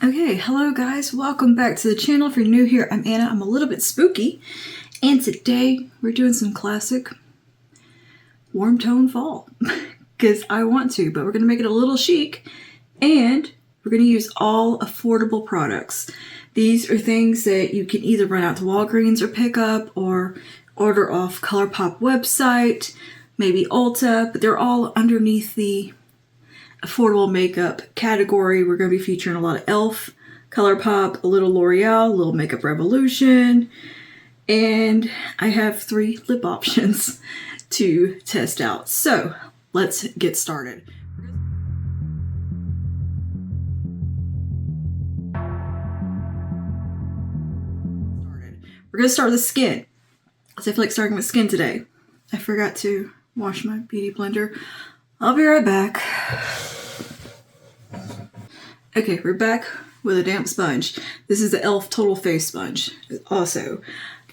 Okay, hello guys, welcome back to the channel. If you're new here, I'm Anna. I'm a little bit spooky, and today we're doing some classic warm tone fall because I want to, but we're going to make it a little chic, and we're going to use all affordable products. These are things that you can either run out to Walgreens or pick up or order off ColourPop website, maybe Ulta, but they're all underneath the affordable makeup category. We're going to be featuring a lot of e.l.f., ColourPop, a little L'Oreal, a little Makeup Revolution, and I have 3 lip options to test out. So let's get started. We're going to start with the skin, because I feel like starting with skin today. I forgot to wash my beauty blender. I'll be right back. Okay, we're back with a damp sponge. This is the e.l.f. Total Face Sponge. Also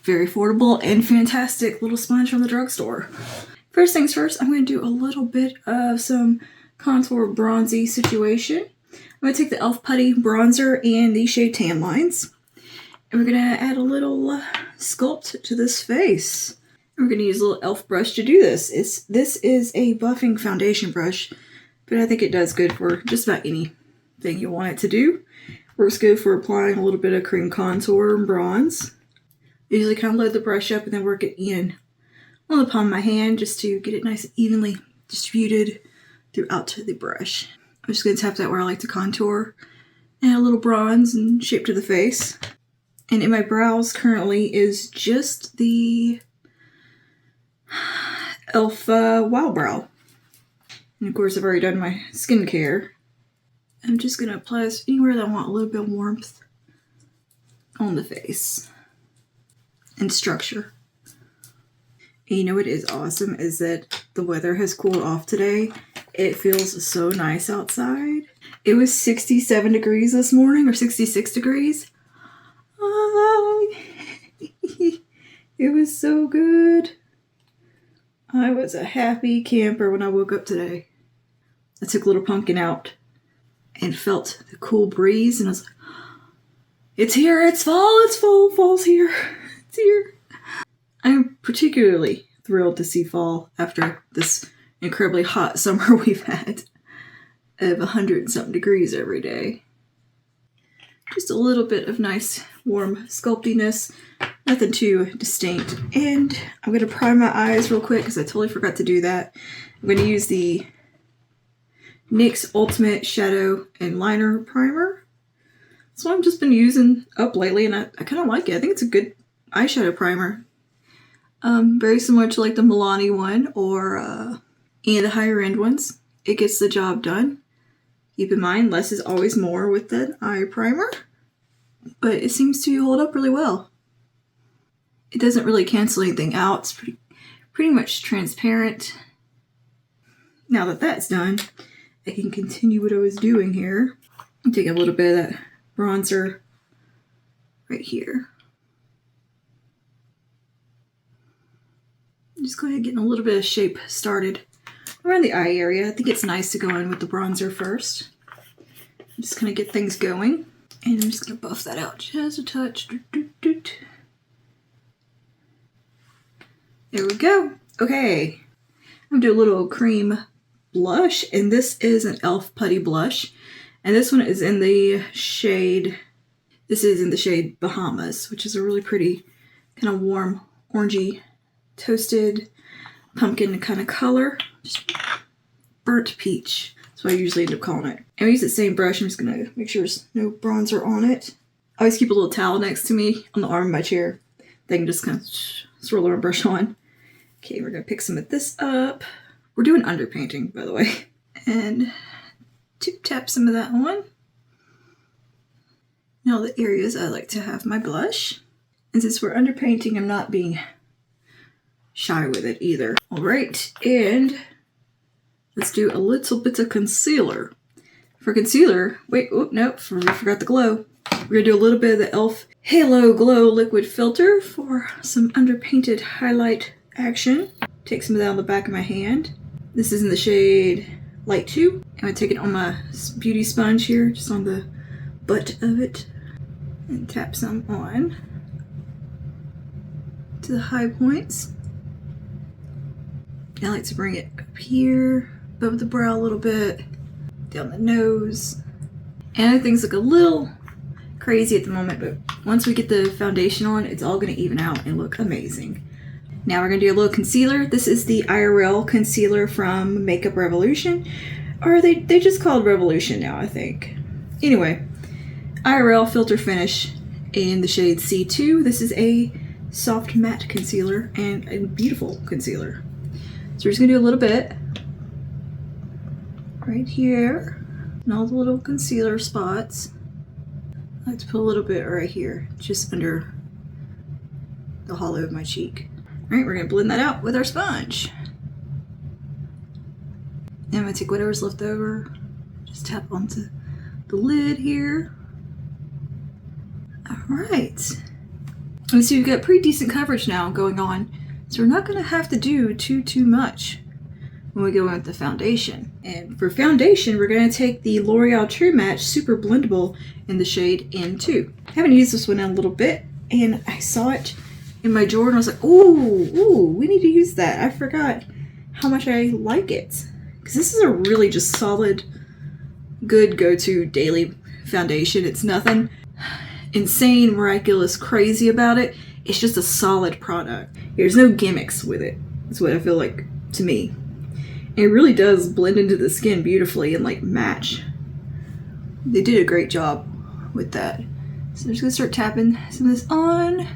very affordable and fantastic little sponge from the drugstore. First things first, I'm going to do a little bit of some contour bronzy situation. I'm going to take the e.l.f. Putty Bronzer and the shade Tan Lines. And we're going to add a little sculpt to this face. We're going to use a little e.l.f. brush to do this. This is a buffing foundation brush, but I think it does good for just about anything you want it to do. Works good for applying a little bit of cream contour and bronze. Usually kind of load the brush up and then work it in on the palm of my hand just to get it nice and evenly distributed throughout the brush. I'm just going to tap that where I like to contour, add a little bronze and shape to the face. And in my brows currently is just the e.l.f. Wow Brow. And of course I've already done my skincare. I'm just going to apply this anywhere that I want a little bit of warmth on the face and structure. And you know what is awesome is that the weather has cooled off today. It feels so nice outside. It was 67 degrees this morning, or 66 degrees. It was so good. I was a happy camper when I woke up today. I took Little Pumpkin out and felt the cool breeze, and I was like, it's here, it's fall, fall's here, it's here. I'm particularly thrilled to see fall after this incredibly hot summer we've had of 100-something degrees every day. Just a little bit of nice warm sculptiness, nothing too distinct. And I'm going to prime my eyes real quick because I totally forgot to do that. I'm going to use the NYX Ultimate Shadow and Liner Primer. That's what I've just been using up lately, and I kind of like it. I think it's a good eyeshadow primer. Very similar to like the Milani one or any of the higher end ones. It gets the job done. Keep in mind, less is always more with the eye primer, but it seems to hold up really well. It doesn't really cancel anything out. It's pretty much transparent. Now that that's done, I can continue what I was doing here. I'm taking a little bit of that bronzer right here. Just go ahead and get a little bit of shape started around the eye area. I think it's nice to go in with the bronzer first. I'm just going to get things going. And I'm just going to buff that out just a touch. There we go. Okay. I'm going to do a little cream blush, and this is an e.l.f. Putty blush, and this one is in the shade, Bahamas, which is a really pretty kind of warm orangey toasted pumpkin kind of color, just burnt peach. That's what I usually end up calling it. And I use the same brush. I'm just gonna make sure there's no bronzer on it. I always keep a little towel next to me on the arm of my chair. They can just kind of swirl our brush on. Okay, we're gonna pick some of this up. We're doing underpainting, by the way. And tap some of that on. Now the areas I like to have my blush. And since we're underpainting, I'm not being shy with it either. All right, and let's do a little bit of concealer. For concealer, we forgot the glow. We're gonna do a little bit of the e.l.f. Halo Glow Liquid Filter for some underpainted highlight action. Take some of that on the back of my hand. This is in the shade Light 2. I'm gonna take it on my beauty sponge here, just on the butt of it and tap some on to the high points. I like to bring it up here, above the brow a little bit, down the nose. And things look a little crazy at the moment, but once we get the foundation on, it's all going to even out and look amazing. Now we're going to do a little concealer. This is the IRL concealer from Makeup Revolution, or they just call it Revolution now, I think. Anyway, IRL Filter Finish in the shade C2. This is a soft matte concealer and a beautiful concealer. So we're just going to do a little bit right here and all the little concealer spots. I like to put a little bit right here, just under the hollow of my cheek. All right, we're going to blend that out with our sponge. And I'm going to take whatever's left over, just tap onto the lid here. All right. And so we've got pretty decent coverage now going on, so we're not going to have to do too much when we go in with the foundation. And for foundation, we're going to take the L'Oreal True Match Super Blendable in the shade N2. I haven't used this one in a little bit, and I saw it in my drawer, and I was like, ooh, we need to use that. I forgot how much I like it. Because this is a really just solid, good go-to daily foundation. It's nothing insane, miraculous, crazy about it. It's just a solid product. There's no gimmicks with it. That's what I feel like to me. And it really does blend into the skin beautifully and like match. They did a great job with that. So I'm just gonna start tapping some of this on in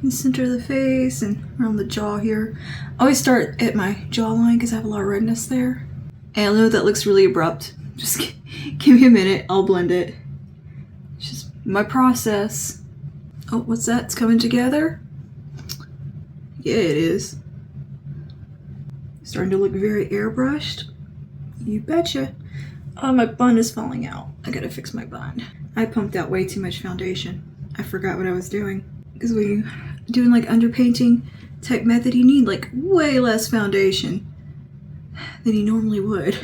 the center of the face and around the jaw here. I always start at my jawline because I have a lot of redness there. And I know that looks really abrupt. Just give me a minute, I'll blend it. It's just my process. Oh, what's that? It's coming together? Yeah, it is. Starting to look very airbrushed. You betcha. Oh, my bun is falling out. I gotta fix my bun. I pumped out way too much foundation. I forgot what I was doing. Because when you're doing like underpainting type method, you need like way less foundation than you normally would.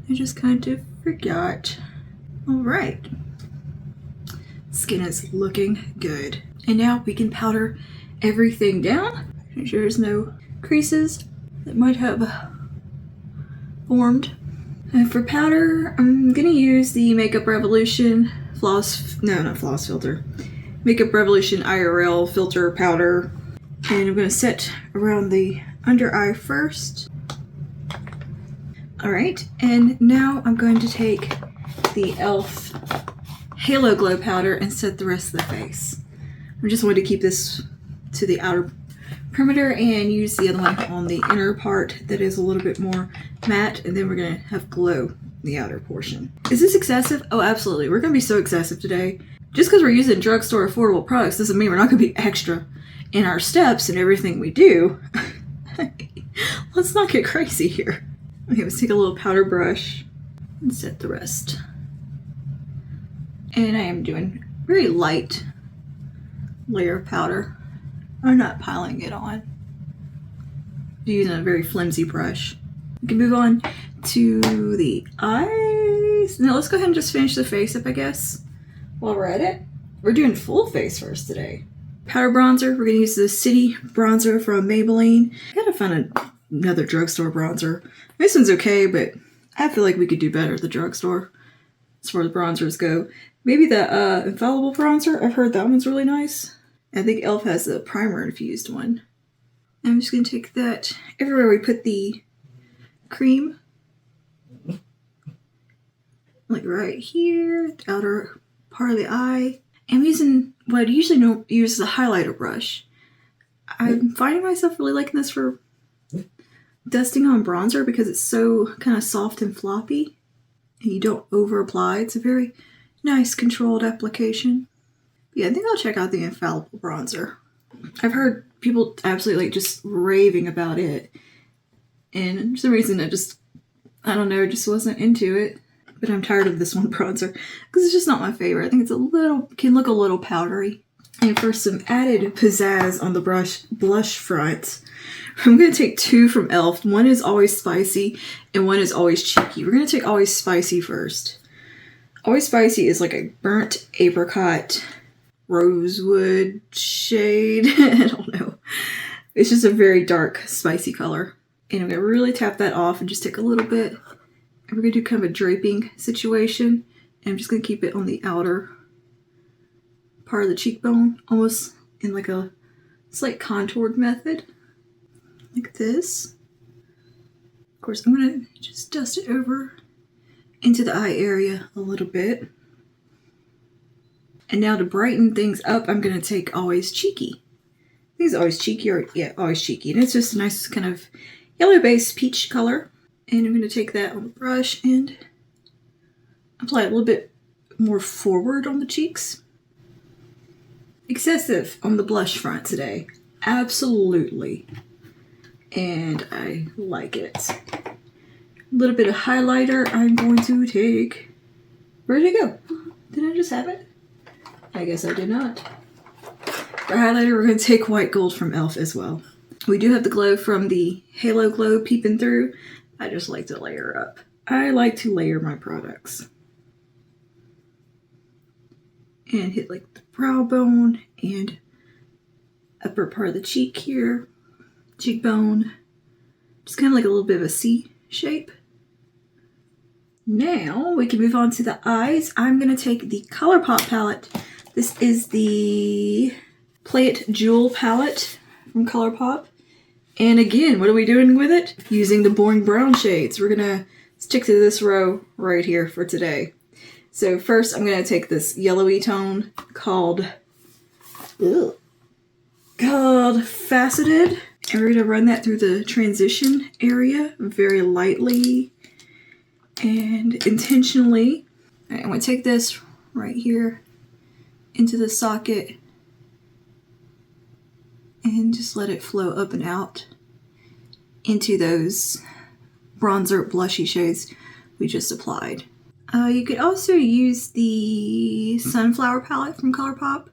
I just kind of forgot. All right. Skin is looking good. And now we can powder everything down. Make sure there's no creases that might have formed. And for powder, I'm gonna use the Makeup Revolution not floss filter. Makeup Revolution IRL filter powder. And I'm gonna set around the under eye first. All right, and now I'm going to take the e.l.f. Halo Glow powder and set the rest of the face. I just wanted to keep this to the outer perimeter and use the other one on the inner part that is a little bit more matte, and then we're gonna have glow in the outer portion. Is this excessive? Oh, absolutely. We're gonna be so excessive today. Just because we're using drugstore affordable products doesn't mean we're not gonna be extra in our steps and everything we do. Let's not get crazy here. Okay, let's take a little powder brush and set the rest. And I am doing very light layer of powder. I'm not piling it on. I'm using a very flimsy brush. We can move on to the eyes. Now let's go ahead and just finish the face up, I guess, while we're at it. We're doing full face first today. Powder bronzer, we're gonna use the City bronzer from Maybelline. I gotta find another drugstore bronzer. This one's okay, but I feel like we could do better at the drugstore as far as bronzers go. Maybe the Infallible bronzer. I've heard that one's really nice. I think e.l.f. has the primer infused one. I'm just going to take that everywhere we put the cream. Like right here, the outer part of the eye. I'm using what I usually use as a highlighter brush. I'm finding myself really liking this for dusting on bronzer because it's so kind of soft and floppy. And you don't over apply. It's a very nice controlled application. Yeah, I think I'll check out the Infallible bronzer. I've heard people absolutely like just raving about it. And for some reason I don't know, just wasn't into it. But I'm tired of this one bronzer because it's just not my favorite. I think it's can look a little powdery. And for some added pizzazz on the blush front, I'm going to take two from e.l.f. One is Always Spicy and one is Always Cheeky. We're going to take Always Spicy first. Always Spicy is like a burnt apricot rosewood shade. I don't know. It's just a very dark, spicy color. And I'm going to really tap that off and just take a little bit. And we're going to do kind of a draping situation. And I'm just going to keep it on the outer part of the cheekbone, almost in like a slight contoured method. Like this. Of course, I'm going to just dust it over into the eye area a little bit. And now to brighten things up, I'm going to take Always Cheeky. I think it's Always Cheeky, or yeah, Always Cheeky. And it's just a nice kind of yellow-based peach color. And I'm going to take that on the brush and apply it a little bit more forward on the cheeks. Excessive on the blush front today. Absolutely. And I like it. A little bit of highlighter I'm going to take. Where did it go? Did I just have it? I guess I did not. For highlighter, we're going to take White Gold from e.l.f. as well. We do have the glow from the Halo Glow peeping through. I just like to layer up. I like to layer my products. And hit like the brow bone and upper part of the cheek here. Cheekbone. Just kind of like a little bit of a C shape. Now we can move on to the eyes. I'm going to take the ColourPop palette. This is the Play It Jewel palette from ColourPop. And again, what are we doing with it? Using the boring brown shades. We're going to stick to this row right here for today. So first I'm going to take this yellowy tone called Faceted. And we're going to run that through the transition area very lightly and intentionally. All right, I'm going to take this right here into the socket and just let it flow up and out into those bronzer blushy shades we just applied. You could also use the Sunflower palette from ColourPop.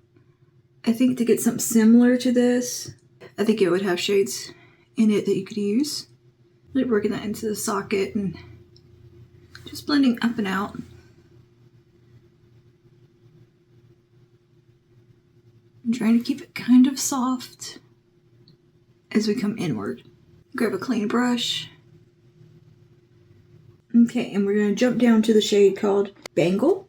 I think to get something similar to this. I think it would have shades in it that you could use. Really working that into the socket and just blending up and out. I'm trying to keep it kind of soft as we come inward. Grab a clean brush. Okay, and we're going to jump down to the shade called Bangle.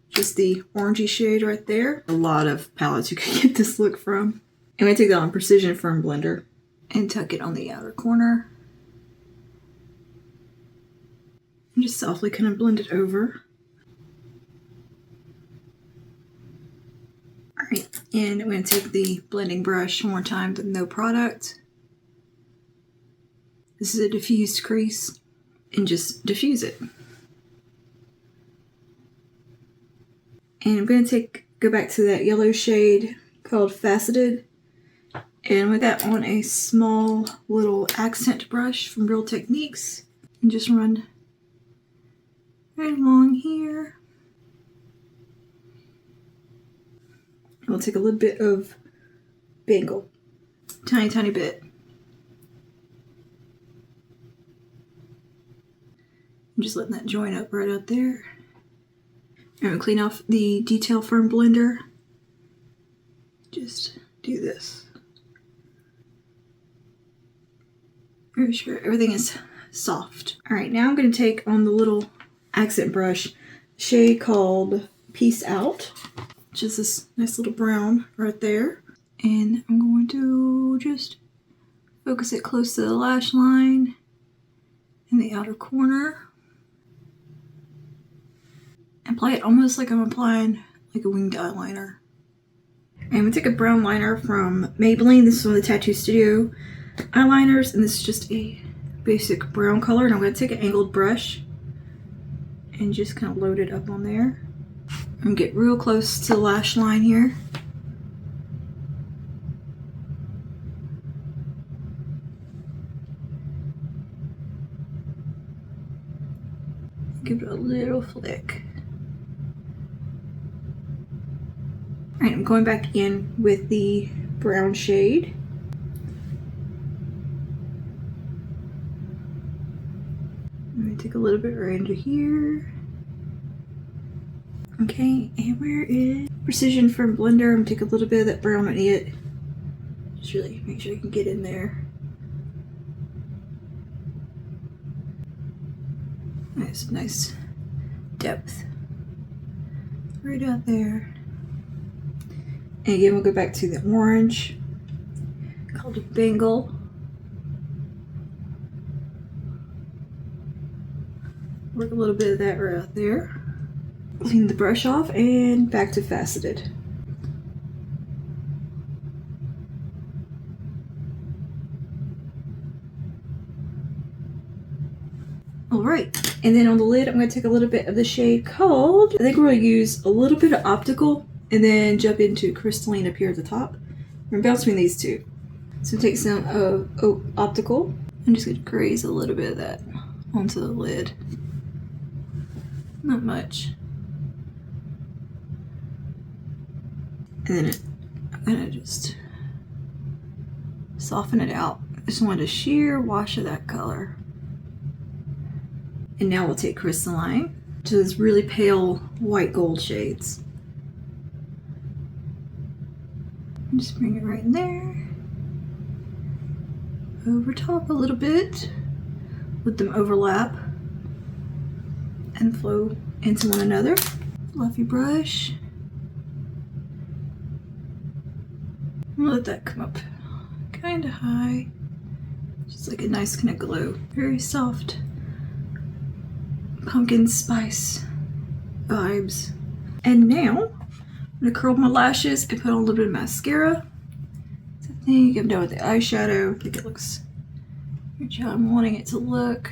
Just the orangey shade right there. A lot of palettes you could get this look from. I'm going to take that on Precision Firm Blender and tuck it on the outer corner. And just softly kind of blend it over. Alright, and I'm going to take the blending brush one more time with no product. This is a diffused crease. And just diffuse it. And I'm going to go back to that yellow shade called Faceted. And with that on a small little accent brush from Real Techniques. And just run right along here. We'll take a little bit of Bangle. Tiny, tiny bit. I'm just letting that join up right out there. I'm going to clean off the Detail Firm Blender. Just do this. Make sure everything is soft. Alright, now I'm going to take on the little accent brush shade called Peace Out. Which is this nice little brown right there. And I'm going to just focus it close to the lash line in the outer corner. Apply it almost like I'm applying like a winged eyeliner. And I'm going to take a brown liner from Maybelline. This is one of the Tattoo Studio eyeliners. And this is just a basic brown color. And I'm going to take an angled brush and just kind of load it up on there. And get real close to the lash line here. Give it a little flick. Alright, I'm going back in with the brown shade. I'm going to take a little bit right into here. Okay, and where is Precision from Blender? I'm gonna take a little bit of that brown on it. Just really make sure I can get in there. Nice, nice depth. Right out there. And again, we'll go back to the orange called a Bengal. Work a little bit of that right out there. Clean the brush off and back to faceted. Alright, and then on the lid I'm going to take a little bit of the shade called, I think we're going to use a little bit of optical and then jump into crystalline up here at the top. We're going to bounce between these two. So take some of optical. I'm just going to graze a little bit of that onto the lid. Not much. And then I'm going to just soften it out. I just want a sheer wash of that color. And now we'll take crystalline to those really pale white gold shades. And just bring it right in there. Over top a little bit. Let them overlap and flow into one another. Fluffy brush. Let that come up kind of high. Just like a nice kind of glow. Very soft pumpkin spice vibes. And now I'm gonna curl my lashes and put on a little bit of mascara. So I think I'm done with the eyeshadow. I think it looks how I'm wanting it to look.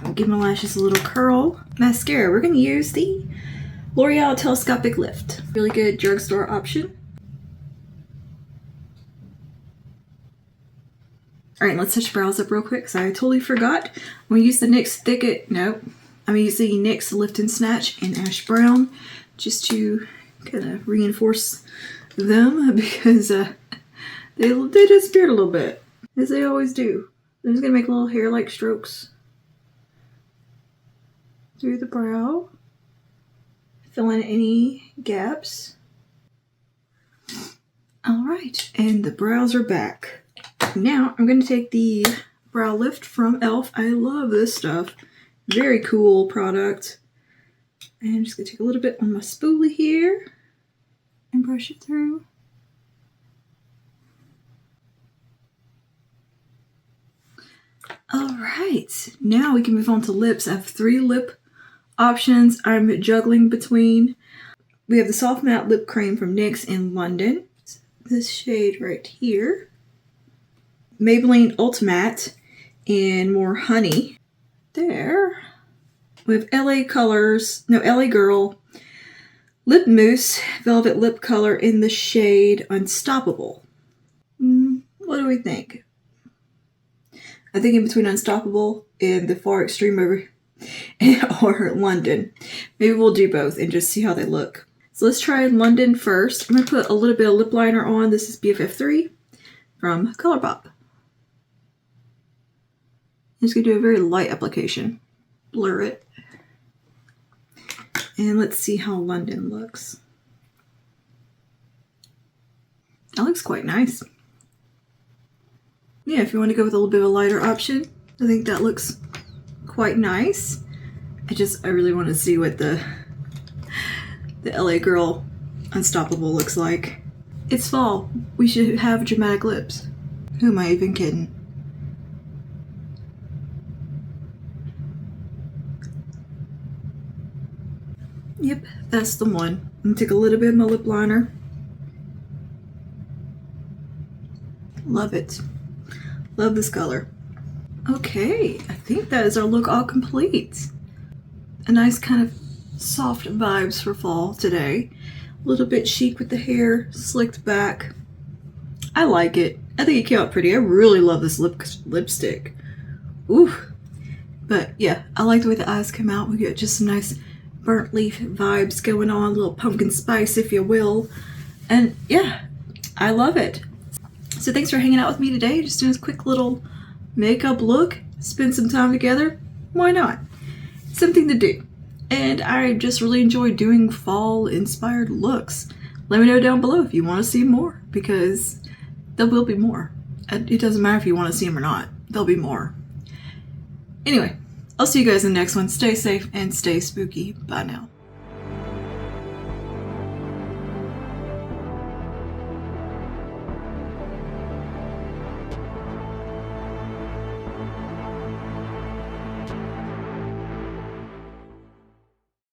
I'll give my lashes a little curl. Mascara, we're gonna use the L'Oreal Telescopic Lift. Really good drugstore option. All right, let's touch brows up real quick because I totally forgot. I'm gonna use the NYX I'm gonna use the NYX Lift and Snatch in Ash Brown just to kind of reinforce them because they disappeared a little bit, as they always do. I'm just gonna make little hair-like strokes through the brow, fill in any gaps. All right, and the brows are back. Now I'm going to take the brow lift from e.l.f. I love this stuff. Very cool product. And I'm just going to take a little bit on my spoolie here and brush it through. All right, now we can move on to lips. I have 3 lip options I'm juggling between. We have the Soft Matte Lip Cream from NYX in London. This shade right here. Maybelline Ultimate in more honey. There. We have LA Girl Lip Mousse Velvet Lip Color in the shade Unstoppable. What do we think? I think in between Unstoppable and the far extreme over or London. Maybe we'll do both and just see how they look. So let's try London first. I'm going to put a little bit of lip liner on. This is BFF3 from ColourPop. I'm just going to do a very light application. Blur it. And let's see how London looks. That looks quite nice. Yeah, if you want to go with a little bit of a lighter option, I think that looks quite nice. I really want to see what the LA Girl Unstoppable looks like. It's fall. We should have dramatic lips. Who am I even kidding? Yep, that's the one. I'm gonna take a little bit of my lip liner. Love it. Love this color. Okay, I think that is our look all complete. A nice kind of soft vibes for fall today. A little bit chic with the hair slicked back. I like it. I think it came out pretty. I really love this lipstick. Ooh. But yeah, I like the way the eyes come out. We got just some nice burnt leaf vibes going on, a little pumpkin spice, if you will. And yeah, I love it. So thanks for hanging out with me today. Just doing this quick little makeup look. Spend some time together. Why not? Something to do. And I just really enjoy doing fall-inspired looks. Let me know down below if you want to see more, because there will be more. It doesn't matter if you want to see them or not. There'll be more. Anyway, I'll see you guys in the next one. Stay safe and stay spooky. Bye now.